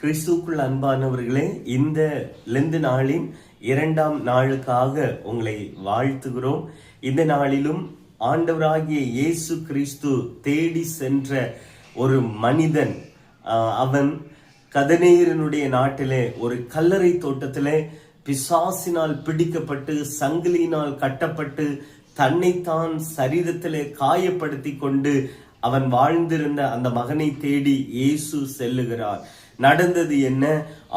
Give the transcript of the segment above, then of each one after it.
கிறிஸ்துக்குள் அன்பானவர்களே, இந்த லெந்து நாளின் 2ஆம் நாளுக்காக உங்களை வாழ்த்துகிறோம். இந்த நாளிலும் ஆண்டவராகிய இயேசு கிறிஸ்து தேடி சென்ற ஒரு மனிதன், அவன் கதனேயனுடைய நாட்டிலே ஒரு கல்லறை தோட்டத்திலே பிசாசினால் பிடிக்கப்பட்டு சங்கிலியினால் கட்டப்பட்டு தன்னைத்தான் சரீரத்திலே காயப்படுத்தி கொண்டு அவன் வாழ்ந்திருந்த அந்த மகனை தேடி இயேசு செல்லுகிறார். நடந்தது என்ன?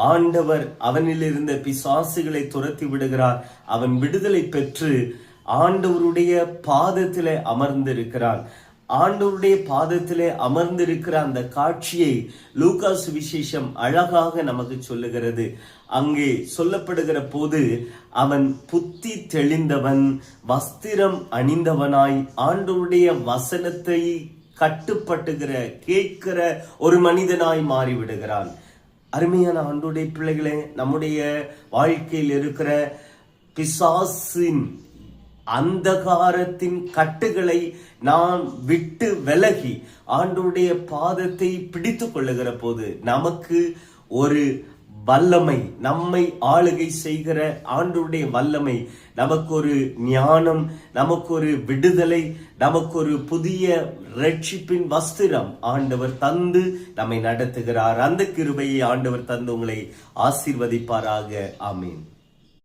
ஆண்டவர் அவனில் இருந்த பிசாசுகளை துரத்தி விடுகிறார். அவன் விடுதலை பெற்று ஆண்டவருடைய பாதத்திலே அமர்ந்திருக்கிறான். ஆண்டவருடைய பாதத்திலே அமர்ந்திருக்கிற அந்த காட்சியை லூக்கா சுவிசேஷம் அழகாக நமக்கு சொல்லுகிறது. அங்கே சொல்லப்படுகிற போது அவன் புத்தி தெளிந்தவன், வஸ்திரம் அணிந்தவனாய் ஆண்டவருடைய வசனத்தை கட்டுப்பட்டுகிற கேட்கிற ஒரு மனிதனாய் மாறிவிடுகிறான். அருமையான ஆண்டவருடைய பிள்ளைகளே, நம்முடைய வாழ்க்கையில் இருக்கிற பிசாசின் அந்தகாரத்தின் கட்டுகளை நாம் விட்டு விலகி ஆண்டவருடைய பாதத்தை பிடித்து கொள்ளுகிற போது நமக்கு ஒரு வல்லமை, நம்மை ஆளுகை செய்கிற ஆண்டவருடைய வல்லமை, நமக்கு ஒரு ஞானம், நமக்கு ஒரு விடுதலை, நமக்கு ஒரு புதிய ரட்சிப்பின் வஸ்திரம் ஆண்டவர் தந்து நம்மை நடத்துகிறார். அந்த கிருபையை ஆண்டவர் தந்து உங்களை ஆசீர்வதிப்பாராக. ஆமீன்.